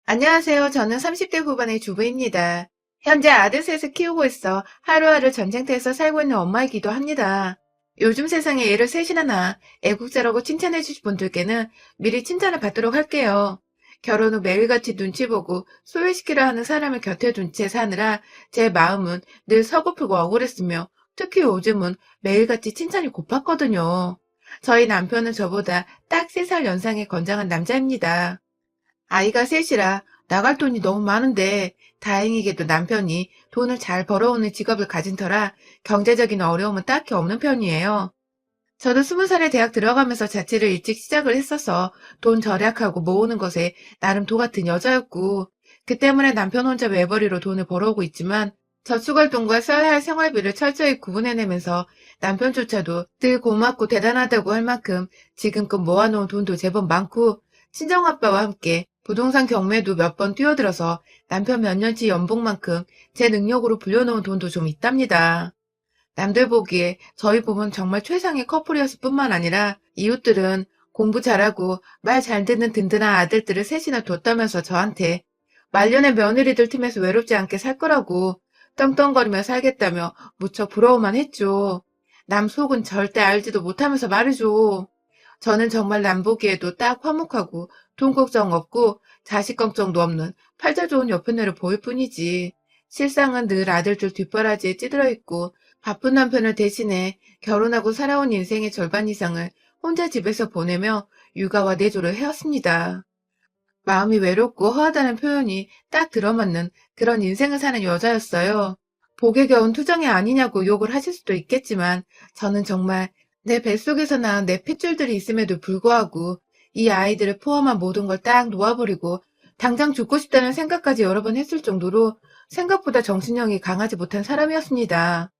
안녕하세요. 저는 30대 후반의 주부입니다. 현재 아들 셋을 키우고 있어 하루하루 전쟁터에서 살고 있는 엄마이기도 합니다. 요즘 세상에 애를 셋이나 낳아 애국자라고 칭찬해 주신 분들께는 미리 칭찬을 받도록 할게요. 결혼 후 매일같이 눈치 보고 소외시키려 하는 사람을 곁에 둔 채 사느라 제 마음은 늘 서글프고 억울했으며 특히 요즘은 매일같이 칭찬이 고팠거든요. 저희 남편은 저보다 딱 3살 연상의 건장한 남자입니다. 아이가 셋이라 나갈 돈이 너무 많은데 다행히게도 남편이 돈을 잘 벌어오는 직업을 가진 터라 경제적인 어려움은 딱히 없는 편이에요. 저도 20살에 대학 들어가면서 자취를 일찍 시작을 했어서 돈 절약하고 모으는 것에 나름 도 같은 여자였고 그 때문에 남편 혼자 외벌이로 돈을 벌어오고 있지만 저축활동과 써야 할 생활비를 철저히 구분해내면서 남편조차도 늘 고맙고 대단하다고 할 만큼 지금껏 모아놓은 돈도 제법 많고 친정아빠와 함께 부동산 경매도 몇 번 뛰어들어서 남편 몇 년치 연봉만큼 제 능력으로 불려놓은 돈도 좀 있답니다. 남들 보기에 저희 부부는 정말 최상의 커플이었을 뿐만 아니라 이웃들은 공부 잘하고 말 잘 듣는 든든한 아들들을 셋이나 뒀다면서 저한테 말년에 며느리들 틈에서 외롭지 않게 살 거라고 떵떵거리며 살겠다며 무척 부러워만 했죠. 남 속은 절대 알지도 못하면서 말이죠. 저는 정말 남 보기에도 딱 화목하고 돈 걱정 없고 자식 걱정도 없는 팔자 좋은 여편네를 보일 뿐이지. 실상은 늘 아들들 뒷바라지에 찌들어 있고 바쁜 남편을 대신해 결혼하고 살아온 인생의 절반 이상을 혼자 집에서 보내며 육아와 내조를 해왔습니다. 마음이 외롭고 허하다는 표현이 딱 들어맞는 그런 인생을 사는 여자였어요. 복에 겨운 투정이 아니냐고 욕을 하실 수도 있겠지만 저는 정말 내 뱃속에서 낳은 내 핏줄들이 있음에도 불구하고 이 아이들을 포함한 모든 걸 딱 놓아버리고 당장 죽고 싶다는 생각까지 여러 번 했을 정도로 생각보다 정신력이 강하지 못한 사람이었습니다.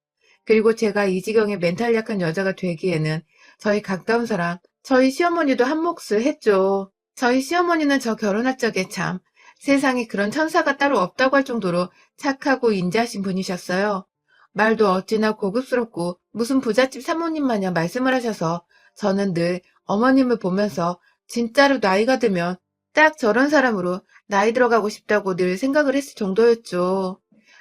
그리고 제가 이 지경에 멘탈 약한 여자가 되기에는 저희 가까운 사람, 저희 시어머니도 한 몫을 했죠. 저희 시어머니는 저 결혼할 적에 참 세상에 그런 천사가 따로 없다고 할 정도로 착하고 인자하신 분이셨어요. 말도 어찌나 고급스럽고 무슨 부잣집 사모님 마냥 말씀을 하셔서 저는 늘 어머님을 보면서 진짜로 나이가 들면 딱 저런 사람으로 나이 들어가고 싶다고 늘 생각을 했을 정도였죠.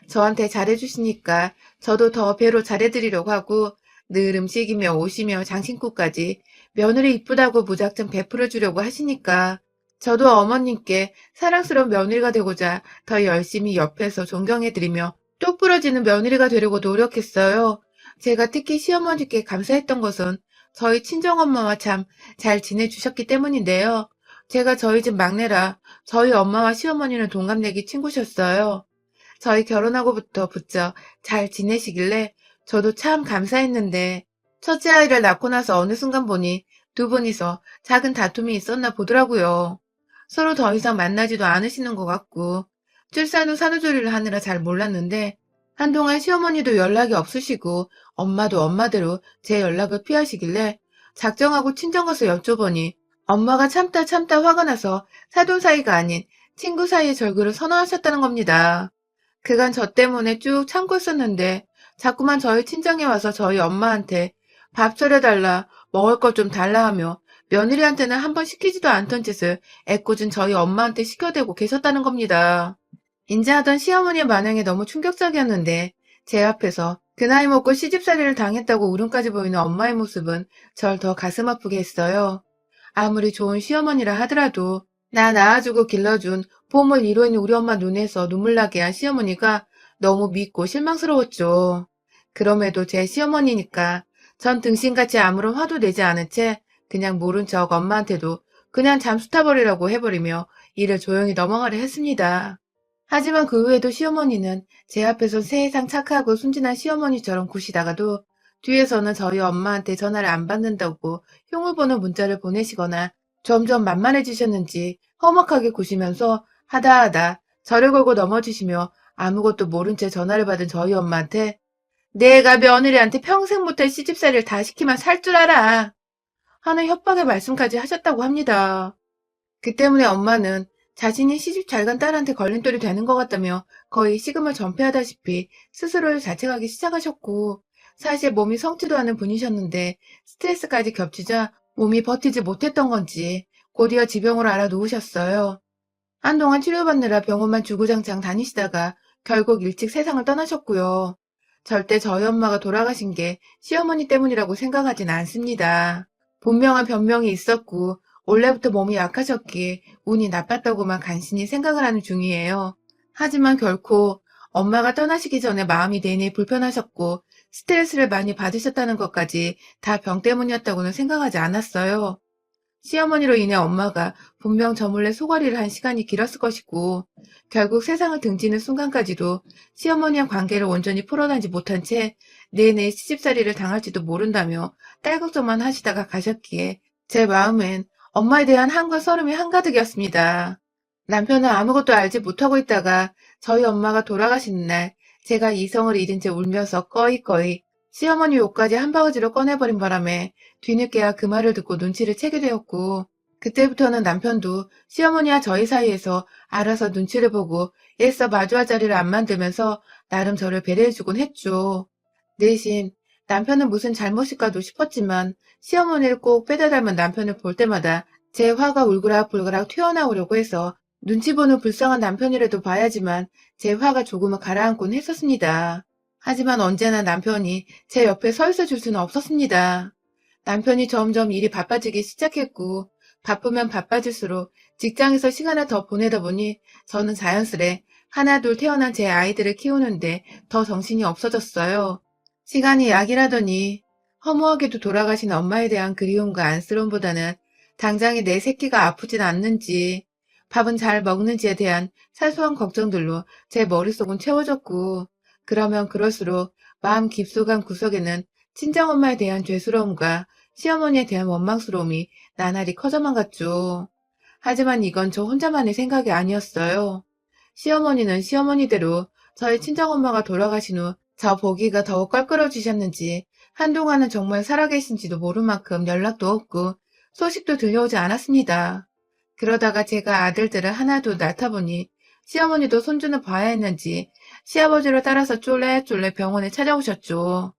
저한테 잘해주시니까 저도 더 배로 잘해드리려고 하고 늘 음식이며 옷이며 장신구까지 며느리 이쁘다고 무작정 베풀어 주려고 하시니까 저도 어머님께 사랑스러운 며느리가 되고자 더 열심히 옆에서 존경해드리며 똑 부러지는 며느리가 되려고 노력했어요. 제가 특히 시어머니께 감사했던 것은 저희 친정엄마와 참 잘 지내주셨기 때문인데요. 제가 저희 집 막내라 저희 엄마와 시어머니는 동갑내기 친구셨어요. 저희 결혼하고부터 부쩍 잘 지내시길래 저도 참 감사했는데 첫째 아이를 낳고 나서 어느 순간 보니 두 분이서 작은 다툼이 있었나 보더라고요. 서로 더 이상 만나지도 않으시는 것 같고 출산 후 산후조리를 하느라 잘 몰랐는데 한동안 시어머니도 연락이 없으시고 엄마도 엄마대로 제 연락을 피하시길래 작정하고 친정 가서 여쭤보니 엄마가 참다 참다 화가 나서 사돈 사이가 아닌 친구 사이의 절교를 선언하셨다는 겁니다. 그간 저 때문에 쭉 참고 있었는데 자꾸만 저희 친정에 와서 저희 엄마한테 밥 차려달라, 먹을 것 좀 달라 하며 며느리한테는 한 번 시키지도 않던 짓을 애꿎은 저희 엄마한테 시켜대고 계셨다는 겁니다. 인자하던 시어머니의 반응이 너무 충격적이었는데 제 앞에서 그 나이 먹고 시집살이를 당했다고 울음까지 보이는 엄마의 모습은 절 더 가슴 아프게 했어요. 아무리 좋은 시어머니라 하더라도 나 낳아주고 길러준 보물 1호인 우리 엄마 눈에서 눈물 나게 한 시어머니가 너무 밉고 실망스러웠죠. 그럼에도 제 시어머니니까 전 등신같이 아무런 화도 내지 않은 채 그냥 모른 척 엄마한테도 그냥 잠수 타버리라고 해버리며 일을 조용히 넘어가려 했습니다. 하지만 그 후에도 시어머니는 제 앞에서 세상 착하고 순진한 시어머니처럼 구시다가도 뒤에서는 저희 엄마한테 전화를 안 받는다고 흉을 보는 문자를 보내시거나 점점 만만해지셨는지 험악하게 구시면서 하다하다 저를 걸고 넘어지시며 아무것도 모른 채 전화를 받은 저희 엄마한테 내가 며느리한테 평생 못할 시집살이를 다 시키면 살 줄 알아 하는 협박의 말씀까지 하셨다고 합니다. 그 때문에 엄마는 자신이 시집 잘 간 딸한테 걸림돌이 되는 것 같다며 거의 식음을 전폐하다시피 스스로를 자책하기 시작하셨고 사실 몸이 성지도 않은 분이셨는데 스트레스까지 겹치자 몸이 버티지 못했던 건지 곧이어 지병으로 알아 누우셨어요. 한동안 치료받느라 병원만 주구장창 다니시다가 결국 일찍 세상을 떠나셨고요. 절대 저희 엄마가 돌아가신 게 시어머니 때문이라고 생각하진 않습니다. 분명한 변명이 있었고 원래부터 몸이 약하셨기에 운이 나빴다고만 간신히 생각을 하는 중이에요. 하지만 결코 엄마가 떠나시기 전에 마음이 내내 불편하셨고 스트레스를 많이 받으셨다는 것까지 다 병 때문이었다고는 생각하지 않았어요. 시어머니로 인해 엄마가 분명 저 몰래 소거리를 한 시간이 길었을 것이고 결국 세상을 등지는 순간까지도 시어머니와 관계를 온전히 풀어나지 못한 채 내내 시집살이를 당할지도 모른다며 딸 걱정만 하시다가 가셨기에 제 마음엔 엄마에 대한 한과 서름이 한가득이었습니다. 남편은 아무것도 알지 못하고 있다가 저희 엄마가 돌아가시는 날 제가 이성을 잃은 채 울면서 꺼이꺼이 시어머니 욕까지 한 바가지로 꺼내버린 바람에 뒤늦게야 그 말을 듣고 눈치를 채게 되었고 그때부터는 남편도 시어머니와 저희 사이에서 알아서 눈치를 보고 애써 마주할 자리를 안 만들면서 나름 저를 배려해주곤 했죠. 대신 남편은 무슨 잘못일까도 싶었지만 시어머니를 꼭 빼다 닮은 남편을 볼 때마다 제 화가 울그락불그락 튀어나오려고 해서 눈치 보는 불쌍한 남편이라도 봐야지만 제 화가 조금은 가라앉곤 했었습니다. 하지만 언제나 남편이 제 옆에 서 있어 줄 수는 없었습니다. 남편이 점점 일이 바빠지기 시작했고 바쁘면 바빠질수록 직장에서 시간을 더 보내다 보니 저는 자연스레 하나 둘 태어난 제 아이들을 키우는데 더 정신이 없어졌어요. 시간이 약이라더니 허무하게도 돌아가신 엄마에 대한 그리움과 안쓰러움보다는 당장에 내 새끼가 아프진 않는지 밥은 잘 먹는지에 대한 사소한 걱정들로 제 머릿속은 채워졌고 그러면 그럴수록 마음 깊숙한 구석에는 친정엄마에 대한 죄스러움과 시어머니에 대한 원망스러움이 나날이 커져만 갔죠. 하지만 이건 저 혼자만의 생각이 아니었어요. 시어머니는 시어머니대로 저희 친정엄마가 돌아가신 후 저 보기가 더욱 껄끄러지셨는지 한동안은 정말 살아계신지도 모를 만큼 연락도 없고 소식도 들려오지 않았습니다. 그러다가 제가 아들들을 하나둘 낳다 보니 시어머니도 손주는 봐야 했는지 시아버지를 따라서 쫄래쫄래 병원에 찾아오셨죠.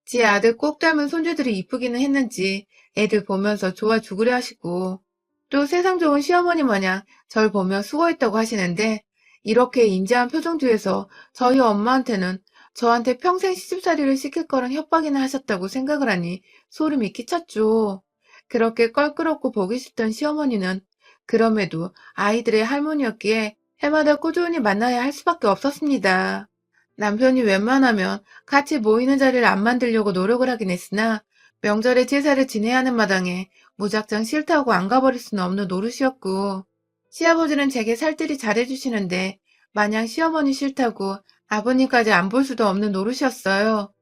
지 아들 꼭 닮은 손주들이 이쁘기는 했는지 애들 보면서 좋아 죽으려 하시고 또 세상 좋은 시어머니 마냥 절 보며 수고했다고 하시는데 이렇게 인자한 표정 뒤에서 저희 엄마한테는 저한테 평생 시집살이를 시킬 거란 협박이나 하셨다고 생각을 하니 소름이 끼쳤죠. 그렇게 껄끄럽고 보기 싫던 시어머니는 그럼에도 아이들의 할머니였기에 해마다 꾸준히 만나야 할 수밖에 없었습니다. 남편이 웬만하면 같이 모이는 자리를 안 만들려고 노력을 하긴 했으나 명절에 제사를 지내야 하는 마당에 무작정 싫다고 안 가버릴 수는 없는 노릇이었고 시아버지는 제게 살뜰히 잘해주시는데 마냥 시어머니 싫다고 아버님까지 안 볼 수도 없는 노릇이었어요.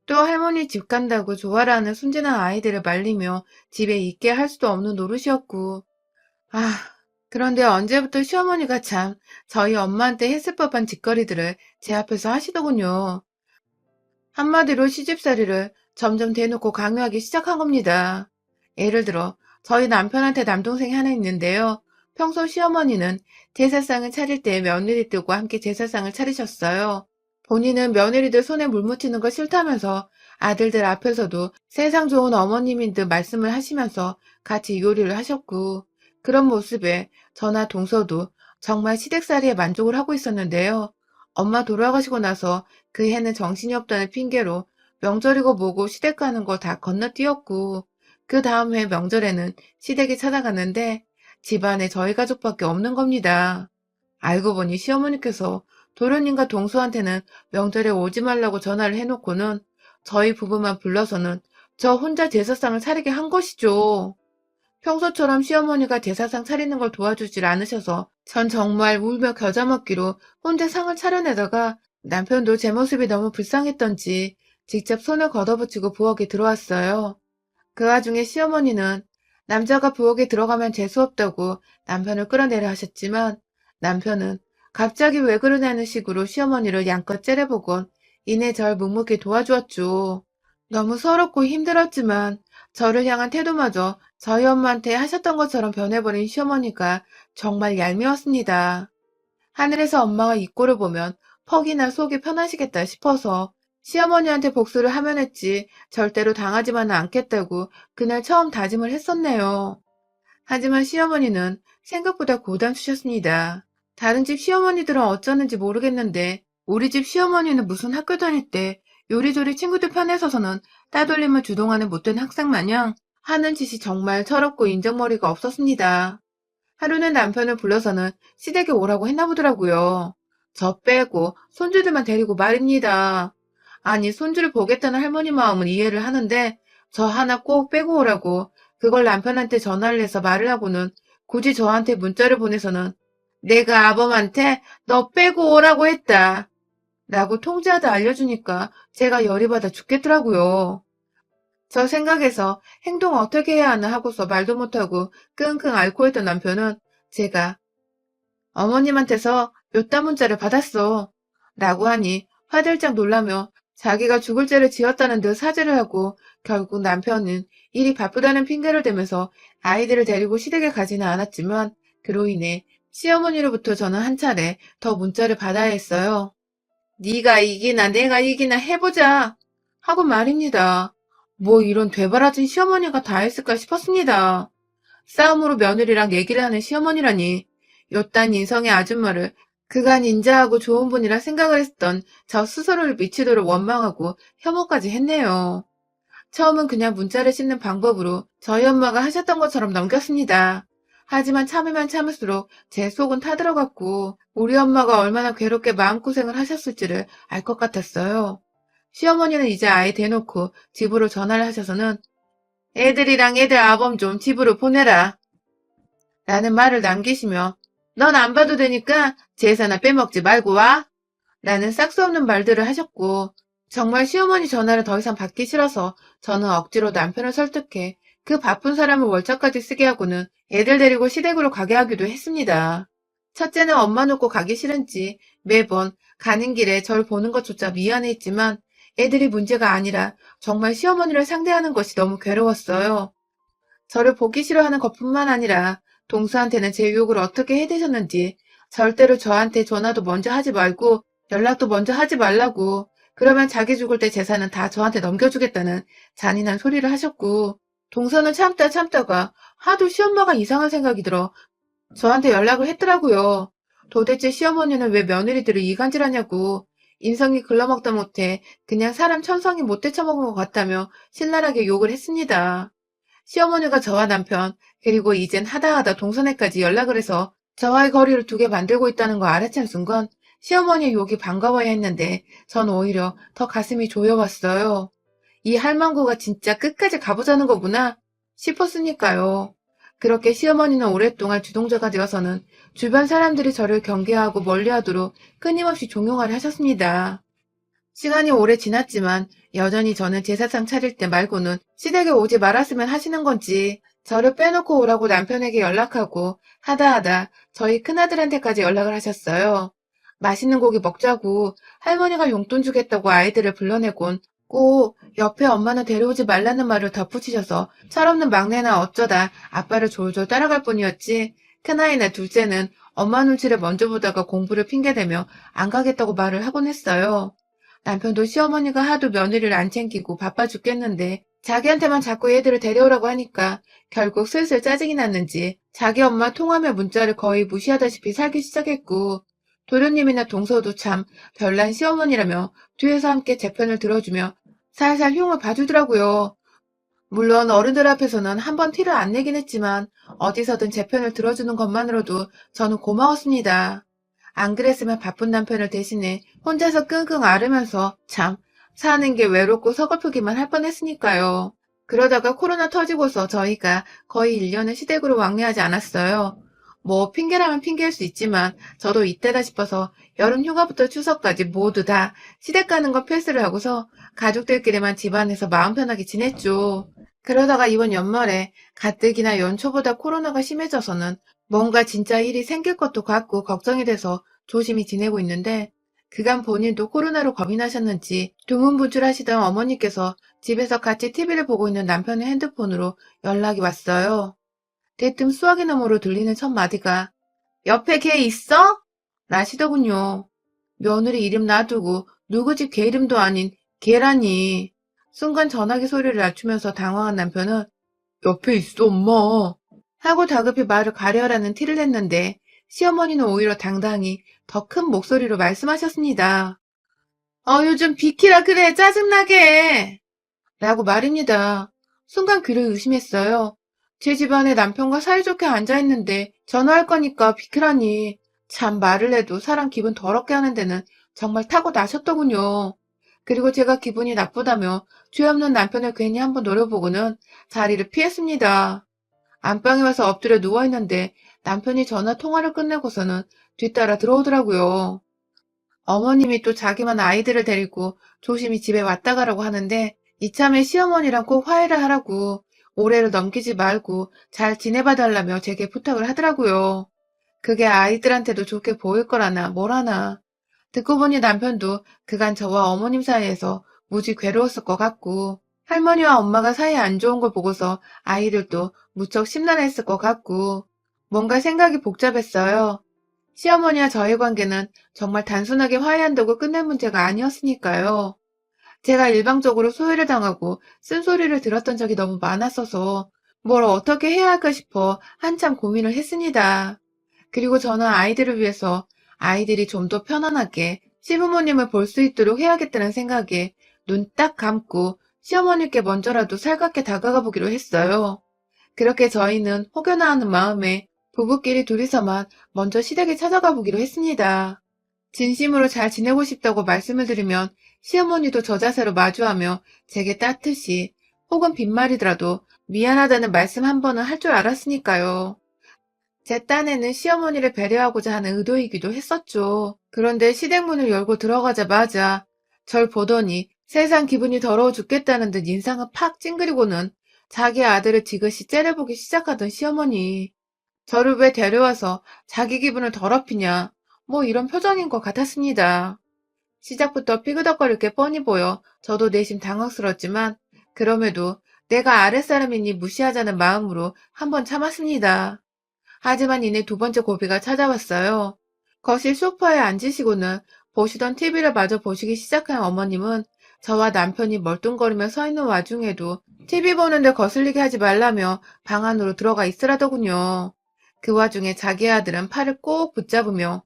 또 할머니 집 간다고 좋아라 하는 순진한 아이들을 말리며 집에 있게 할 수도 없는 노릇이었고 아, 그런데 언제부터 시어머니가 참 저희 엄마한테 했을 법한 짓거리들을 제 앞에서 하시더군요. 한마디로 시집살이를 점점 대놓고 강요하기 시작한 겁니다. 예를 들어 저희 남편한테 남동생이 하나 있는데요. 평소 시어머니는 제사상을 차릴 때 며느리들과 함께 제사상을 차리셨어요. 본인은 며느리들 손에 물 묻히는 거 싫다면서 아들들 앞에서도 세상 좋은 어머님인 듯 말씀을 하시면서 같이 요리를 하셨고 그런 모습에 저나 동서도 정말 시댁살이에 만족을 하고 있었는데요. 엄마 돌아가시고 나서 그 해는 정신이 없다는 핑계로 명절이고 뭐고 시댁 가는 거 다 건너뛰었고 그 다음 해 명절에는 시댁에 찾아갔는데 집안에 저희 가족밖에 없는 겁니다. 알고 보니 시어머니께서 도련님과 동서한테는 명절에 오지 말라고 전화를 해놓고는 저희 부부만 불러서는 저 혼자 제사상을 차리게 한 것이죠. 평소처럼 시어머니가 제사상 차리는 걸 도와주질 않으셔서 전 정말 울며 겨자 먹기로 혼자 상을 차려내다가 남편도 제 모습이 너무 불쌍했던지 직접 손을 걷어붙이고 부엌에 들어왔어요. 그 와중에 시어머니는 남자가 부엌에 들어가면 재수없다고 남편을 끌어내려 하셨지만 남편은 갑자기 왜 그러냐는 식으로 시어머니를 양껏 째려보곤 이내 절 묵묵히 도와주었죠. 너무 서럽고 힘들었지만 저를 향한 태도마저 저희 엄마한테 하셨던 것처럼 변해버린 시어머니가 정말 얄미웠습니다. 하늘에서 엄마가 이 꼴을 보면 퍽이나 속이 편하시겠다 싶어서 시어머니한테 복수를 하면 했지 절대로 당하지만은 않겠다고 그날 처음 다짐을 했었네요. 하지만 시어머니는 생각보다 고단수셨습니다. 다른 집 시어머니들은 어쩌는지 모르겠는데 우리 집 시어머니는 무슨 학교 다닐 때 요리조리 친구들 편에 서서는 따돌림을 주동하는 못된 학생 마냥 하는 짓이 정말 철없고 인정머리가 없었습니다. 하루는 남편을 불러서는 시댁에 오라고 했나 보더라고요. 저 빼고 손주들만 데리고 말입니다. 아니, 손주를 보겠다는 할머니 마음은 이해를 하는데 저 하나 꼭 빼고 오라고 그걸 남편한테 전화를 해서 말을 하고는 굳이 저한테 문자를 보내서는 내가 아범한테 너 빼고 오라고 했다 라고 통지하다 알려주니까 제가 열이 받아 죽겠더라고요. 저 생각에서 행동 어떻게 해야 하나 하고서 말도 못하고 끙끙 앓고 있던 남편은 제가 어머님한테서 몇 달 문자를 받았어 라고 하니 화들짝 놀라며 자기가 죽을 죄를 지었다는 듯 사죄를 하고 결국 남편은 일이 바쁘다는 핑계를 대면서 아이들을 데리고 시댁에 가지는 않았지만 그로 인해 시어머니로부터 저는 한 차례 더 문자를 받아야 했어요. 네가 이기나 내가 이기나 해보자 하고 말입니다. 뭐 이런 되바라진 시어머니가 다 했을까 싶었습니다. 싸움으로 며느리랑 얘기를 하는 시어머니라니 요딴 인성의 아줌마를 그간 인자하고 좋은 분이라 생각을 했던 저 스스로를 미치도록 원망하고 혐오까지 했네요. 처음은 그냥 문자를 씹는 방법으로 저희 엄마가 하셨던 것처럼 넘겼습니다. 하지만 참으면 참을수록 제 속은 타들어갔고 우리 엄마가 얼마나 괴롭게 마음고생을 하셨을지를 알 것 같았어요. 시어머니는 이제 아이 대놓고 집으로 전화를 하셔서는 애들이랑 애들 아범 좀 집으로 보내라 라는 말을 남기시며 넌 안 봐도 되니까 제사나 빼먹지 말고 와 라는 싹수 없는 말들을 하셨고 정말 시어머니 전화를 더 이상 받기 싫어서 저는 억지로 남편을 설득해 그 바쁜 사람을 월차까지 쓰게 하고는 애들 데리고 시댁으로 가게 하기도 했습니다. 첫째는 엄마 놓고 가기 싫은지 매번 가는 길에 절 보는 것조차 미안했지만 애들이 문제가 아니라 정말 시어머니를 상대하는 것이 너무 괴로웠어요. 저를 보기 싫어하는 것뿐만 아니라 동서한테는 제 유혹을 어떻게 해대셨는지 절대로 저한테 전화도 먼저 하지 말고 연락도 먼저 하지 말라고 그러면 자기 죽을 때 재산은 다 저한테 넘겨주겠다는 잔인한 소리를 하셨고 동서는 참다 참다가 하도 시엄마가 이상한 생각이 들어 저한테 연락을 했더라고요. 도대체 시어머니는 왜 며느리들을 이간질하냐고 인성이 글러먹다 못해 그냥 사람 천성이 못 되쳐먹은 것 같다며 신랄하게 욕을 했습니다. 시어머니가 저와 남편 그리고 이젠 하다하다 동서네까지 연락을 해서 저와의 거리를 두게 만들고 있다는 걸 알아챈 순간 시어머니의 욕이 반가워야 했는데 전 오히려 더 가슴이 조여왔어요. 이 할망구가 진짜 끝까지 가보자는 거구나 싶었으니까요. 그렇게 시어머니는 오랫동안 주동자가 되어서는 주변 사람들이 저를 경계하고 멀리하도록 끊임없이 종용을 하셨습니다. 시간이 오래 지났지만 여전히 저는 제사상 차릴 때 말고는 시댁에 오지 말았으면 하시는 건지 저를 빼놓고 오라고 남편에게 연락하고 하다하다 저희 큰아들한테까지 연락을 하셨어요. 맛있는 고기 먹자고 할머니가 용돈 주겠다고 아이들을 불러내곤 꼭 옆에 엄마는 데려오지 말라는 말을 덧붙이셔서 철없는 막내나 어쩌다 아빠를 졸졸 따라갈 뿐이었지 큰아이나 둘째는 엄마 눈치를 먼저 보다가 공부를 핑계대며 안 가겠다고 말을 하곤 했어요. 남편도 시어머니가 하도 며느리를 안 챙기고 바빠 죽겠는데 자기한테만 자꾸 애들을 데려오라고 하니까 결국 슬슬 짜증이 났는지 자기 엄마 통화며 문자를 거의 무시하다시피 살기 시작했고 도련님이나 동서도 참 별난 시어머니라며 뒤에서 함께 제 편을 들어주며 살살 흉을 봐주더라고요. 물론 어른들 앞에서는 한번 티를 안 내긴 했지만 어디서든 제 편을 들어주는 것만으로도 저는 고마웠습니다. 안 그랬으면 바쁜 남편을 대신해 혼자서 끙끙 앓으면서 참 사는 게 외롭고 서글프기만 할 뻔했으니까요. 그러다가 코로나 터지고서 저희가 거의 1년을 시댁으로 왕래하지 않았어요. 뭐 핑계라면 핑계일 수 있지만 저도 이때다 싶어서 여름 휴가부터 추석까지 모두 다 시댁 가는 거 필수를 하고서 가족들끼리만 집안에서 마음 편하게 지냈죠. 그러다가 이번 연말에 가뜩이나 연초보다 코로나가 심해져서는 뭔가 진짜 일이 생길 것도 같고 걱정이 돼서 조심히 지내고 있는데 그간 본인도 코로나로 겁이 나셨는지 두문부출하시던 어머니께서 집에서 같이 TV를 보고 있는 남편의 핸드폰으로 연락이 왔어요. 대뜸 수화기 너머로 들리는 첫 마디가 옆에 걔 있어? 라시더군요. 며느리 이름 놔두고 누구 집 걔 이름도 아닌 걔라니. 순간 전화기 소리를 낮추면서 당황한 남편은 옆에 있어 엄마 하고 다급히 말을 가려하라는 티를 냈는데 시어머니는 오히려 당당히 더 큰 목소리로 말씀하셨습니다. 요즘 비키라 그래, 짜증나게! 라고 말입니다. 순간 귀를 의심했어요. 제 집안에 남편과 사이좋게 앉아있는데 전화할 거니까 비키라니. 참 말을 해도 사람 기분 더럽게 하는 데는 정말 타고나셨더군요. 그리고 제가 기분이 나쁘다며 죄 없는 남편을 괜히 한번 노려보고는 자리를 피했습니다. 안방에 와서 엎드려 누워있는데 남편이 전화 통화를 끝내고서는 뒤따라 들어오더라고요. 어머님이 또 자기만 아이들을 데리고 조심히 집에 왔다 가라고 하는데 이참에 시어머니랑 꼭 화해를 하라고 올해를 넘기지 말고 잘 지내봐달라며 제게 부탁을 하더라고요. 그게 아이들한테도 좋게 보일 거라나 뭘 하나. 듣고 보니 남편도 그간 저와 어머님 사이에서 무지 괴로웠을 것 같고 할머니와 엄마가 사이 안 좋은 걸 보고서 아이들도 무척 심란했을 것 같고 뭔가 생각이 복잡했어요. 시어머니와 저의 관계는 정말 단순하게 화해한다고 끝낼 문제가 아니었으니까요. 제가 일방적으로 소외를 당하고 쓴소리를 들었던 적이 너무 많았어서 뭘 어떻게 해야 할까 싶어 한참 고민을 했습니다. 그리고 저는 아이들을 위해서 아이들이 좀 더 편안하게 시부모님을 볼 수 있도록 해야겠다는 생각에 눈 딱 감고 시어머니께 먼저라도 살갑게 다가가 보기로 했어요. 그렇게 저희는 혹여나 하는 마음에 부부끼리 둘이서만 먼저 시댁에 찾아가 보기로 했습니다. 진심으로 잘 지내고 싶다고 말씀을 드리면 시어머니도 저 자세로 마주하며 제게 따뜻이 혹은 빈말이더라도 미안하다는 말씀 한 번은 할 줄 알았으니까요. 제 딴에는 시어머니를 배려하고자 하는 의도이기도 했었죠. 그런데 시댁 문을 열고 들어가자마자 절 보더니 세상 기분이 더러워 죽겠다는 듯 인상을 팍 찡그리고는 자기 아들을 지그시 째려보기 시작하던 시어머니. 저를 왜 데려와서 자기 기분을 더럽히냐. 뭐 이런 표정인 것 같았습니다. 시작부터 삐그덕거릴 게 뻔히 보여 저도 내심 당황스럽지만 그럼에도 내가 아랫사람이니 무시하자는 마음으로 한번 참았습니다. 하지만 이내 두 번째 고비가 찾아왔어요. 거실 소파에 앉으시고는 보시던 TV를 마저 보시기 시작한 어머님은 저와 남편이 멀뚱거리며 서 있는 와중에도 TV 보는데 거슬리게 하지 말라며 방 안으로 들어가 있으라더군요. 그 와중에 자기 아들은 팔을 꼭 붙잡으며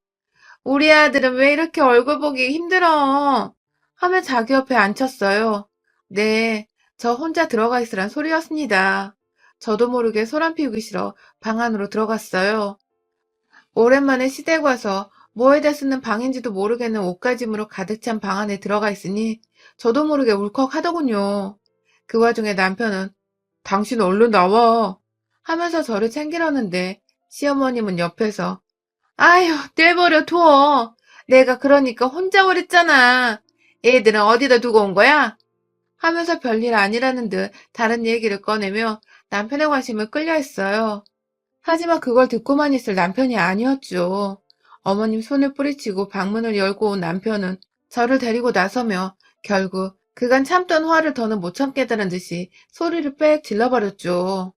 우리 아들은 왜 이렇게 얼굴 보기 힘들어? 하며 자기 옆에 앉혔어요. 네, 저 혼자 들어가 있으란 소리였습니다. 저도 모르게 소란 피우기 싫어 방 안으로 들어갔어요. 오랜만에 시댁 와서 뭐에다 쓰는 방인지도 모르겠는 옷가짐으로 가득 찬 방 안에 들어가 있으니 저도 모르게 울컥하더군요. 그 와중에 남편은 당신 얼른 나와 하면서 저를 챙기려는데 시어머님은 옆에서 아휴, 떼버려 둬. 내가 그러니까 혼자 오랬잖아. 애들은 어디다 두고 온 거야? 하면서 별일 아니라는 듯 다른 얘기를 꺼내며 남편의 관심을 끌려 했어요. 하지만 그걸 듣고만 있을 남편이 아니었죠. 어머님 손을 뿌리치고 방문을 열고 온 남편은 저를 데리고 나서며 결국 그간 참던 화를 더는 못 참겠다는 듯이 소리를 빽 질러버렸죠.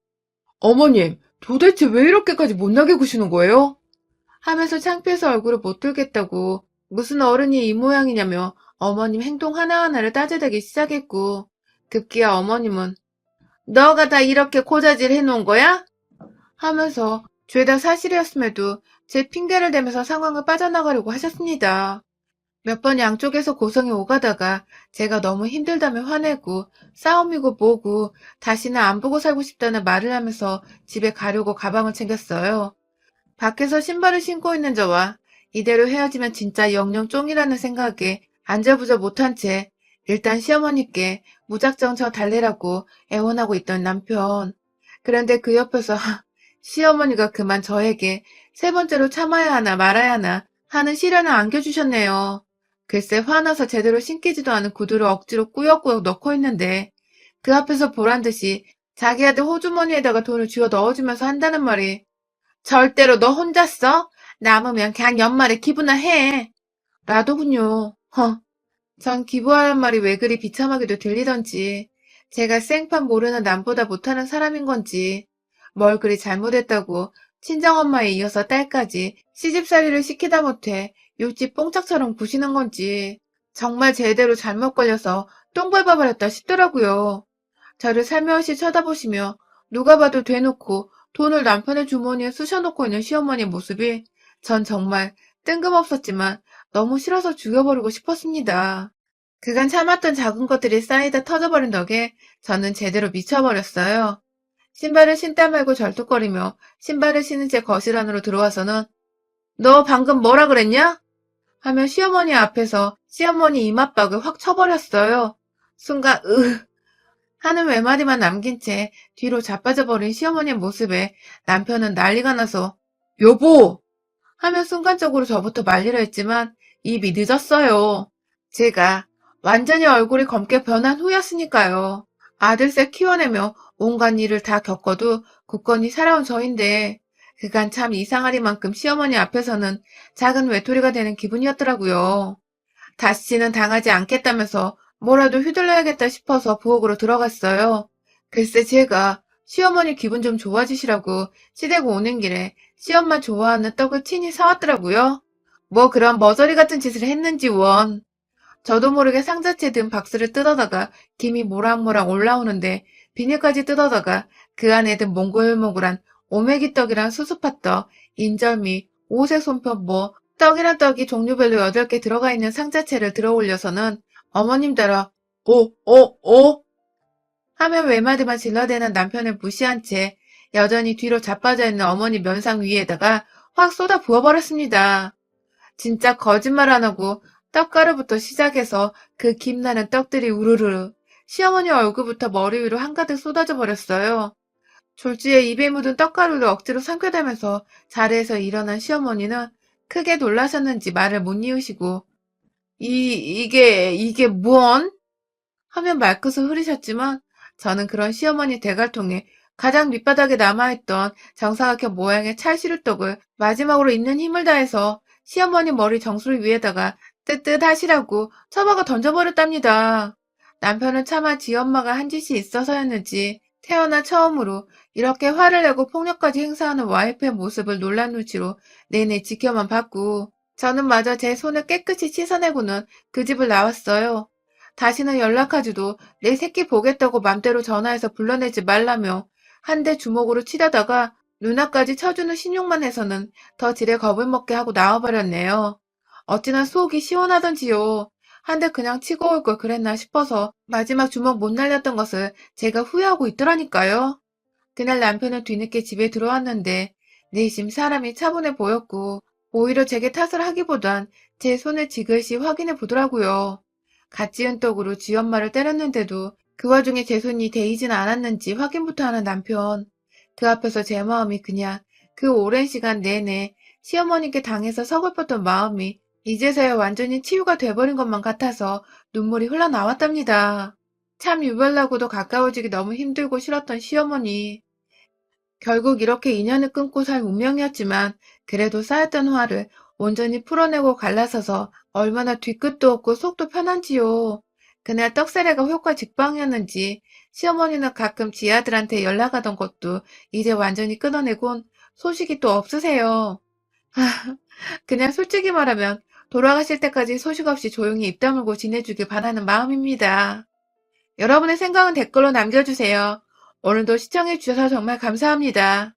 어머님, 도대체 왜 이렇게까지 못나게 구시는 거예요? 하면서 창피해서 얼굴을 못 들겠다고 무슨 어른이 이 모양이냐며 어머님 행동 하나하나를 따져대기 시작했고 급기야 어머님은 너가 다 이렇게 고자질 해놓은 거야? 하면서 죄다 사실이었음에도 제 핑계를 대면서 상황을 빠져나가려고 하셨습니다. 몇 번 양쪽에서 고성이 오가다가 제가 너무 힘들다며 화내고 싸움이고 뭐고 다시는 안 보고 살고 싶다는 말을 하면서 집에 가려고 가방을 챙겼어요. 밖에서 신발을 신고 있는 저와 이대로 헤어지면 진짜 영영 쫑이라는 생각에 안절부절 못한 채 일단 시어머니께 무작정 저 달래라고 애원하고 있던 남편. 그런데 그 옆에서 시어머니가 그만 저에게 세 번째로 참아야 하나 말아야 하나 하는 시련을 안겨주셨네요. 글쎄 화나서 제대로 신기지도 않은 구두를 억지로 꾸역꾸역 넣고 있는데 그 앞에서 보란듯이 자기한테 호주머니에다가 돈을 쥐어 넣어주면서 한다는 말이 절대로 너 혼자 써? 남으면 그냥 연말에 기부나 해. 라더군요. 전 기부하란 말이 왜 그리 비참하게도 들리던지, 제가 생판 모르는 남보다 못하는 사람인 건지, 뭘 그리 잘못했다고 친정엄마에 이어서 딸까지 시집살이를 시키다 못해 육지 뽕짝처럼 구시는 건지, 정말 제대로 잘못 걸려서 똥 밟아버렸다 싶더라고요. 저를 살며시 쳐다보시며 누가 봐도 대놓고 돈을 남편의 주머니에 쑤셔놓고 있는 시어머니 모습이 전 정말 뜬금없었지만 너무 싫어서 죽여버리고 싶었습니다. 그간 참았던 작은 것들이 쌓이다 터져버린 덕에 저는 제대로 미쳐버렸어요. 신발을 신다 말고 절뚝거리며 신발을 신은 채 거실 안으로 들어와서는 너 방금 뭐라 그랬냐? 하며 시어머니 앞에서 시어머니 이맛박을 확 쳐버렸어요. 순간 하는 외마디만 남긴 채 뒤로 자빠져버린 시어머니의 모습에 남편은 난리가 나서 여보! 하며 순간적으로 저부터 말리려 했지만 입이 늦었어요. 제가 완전히 얼굴이 검게 변한 후였으니까요. 아들새 키워내며 온갖 일을 다 겪어도 굳건히 살아온 저인데 그간 참 이상하리만큼 시어머니 앞에서는 작은 외톨이가 되는 기분이었더라고요. 다시는 당하지 않겠다면서 뭐라도 휘둘러야겠다 싶어서 부엌으로 들어갔어요. 글쎄 제가 시어머니 기분 좀 좋아지시라고 시댁 오는 길에 시엄마 좋아하는 떡을 친히 사왔더라고요. 뭐 그런 머저리 같은 짓을 했는지 원. 저도 모르게 상자채 든 박스를 뜯어다가 김이 모락모락 올라오는데 비닐까지 뜯어다가 그 안에 든 몽글몽글한 오메기떡이랑 수수팥떡, 인절미, 오색 손편 뭐 떡이란 떡이 종류별로 8개 들어가 있는 상자채를 들어 올려서는 어머님 따라 하며 외마디만 질러대는 남편을 무시한 채 여전히 뒤로 자빠져 있는 어머니 면상 위에다가 확 쏟아 부어버렸습니다. 진짜 거짓말 안 하고 떡가루부터 시작해서 그 김나는 떡들이 우르르 시어머니 얼굴부터 머리 위로 한가득 쏟아져 버렸어요. 졸지에 입에 묻은 떡가루를 억지로 삼켜대면서 자리에서 일어난 시어머니는 크게 놀라셨는지 말을 못 이으시고 이게 뭔? 하면 말끝을 흐리셨지만 저는 그런 시어머니 대갈통에 가장 밑바닥에 남아있던 정사각형 모양의 찰시루떡을 마지막으로 있는 힘을 다해서 시어머니 머리 정수리 위에다가 뜨뜻하시라고 처박아 던져버렸답니다. 남편은 차마 지 엄마가 한 짓이 있어서였는지 태어나 처음으로 이렇게 화를 내고 폭력까지 행사하는 와이프의 모습을 놀란 눈치로 내내 지켜만 봤고 저는 마저 제 손을 깨끗이 씻어내고는 그 집을 나왔어요. 다시는 연락하지도 내 새끼 보겠다고 맘대로 전화해서 불러내지 말라며 한 대 주먹으로 치려다가 누나까지 쳐주는 신용만 해서는 더 지레 겁을 먹게 하고 나와버렸네요. 어찌나 속이 시원하던지요. 한 대 그냥 치고 올 걸 그랬나 싶어서 마지막 주먹 못 날렸던 것을 제가 후회하고 있더라니까요. 그날 남편은 뒤늦게 집에 들어왔는데 내심 사람이 차분해 보였고 오히려 제게 탓을 하기보단 제 손을 지그시 확인해 보더라고요. 갓 지은 떡으로 지 엄마를 때렸는데도 그 와중에 제 손이 데이진 않았는지 확인부터 하는 남편. 그 앞에서 제 마음이 그냥 그 오랜 시간 내내 시어머니께 당해서 서글펐던 마음이 이제서야 완전히 치유가 돼버린 것만 같아서 눈물이 흘러나왔답니다. 참 유별나고도 가까워지기 너무 힘들고 싫었던 시어머니. 결국 이렇게 인연을 끊고 살 운명이었지만 그래도 쌓였던 화를 온전히 풀어내고 갈라서서 얼마나 뒤끝도 없고 속도 편한지요. 그날 떡사래가 효과 직방이었는지 시어머니는 가끔 지 아들한테 연락하던 것도 이제 완전히 끊어내곤 소식이 또 없으세요. 그냥 솔직히 말하면 돌아가실 때까지 소식 없이 조용히 입 다물고 지내주길 바라는 마음입니다. 여러분의 생각은 댓글로 남겨주세요. 오늘도 시청해주셔서 정말 감사합니다.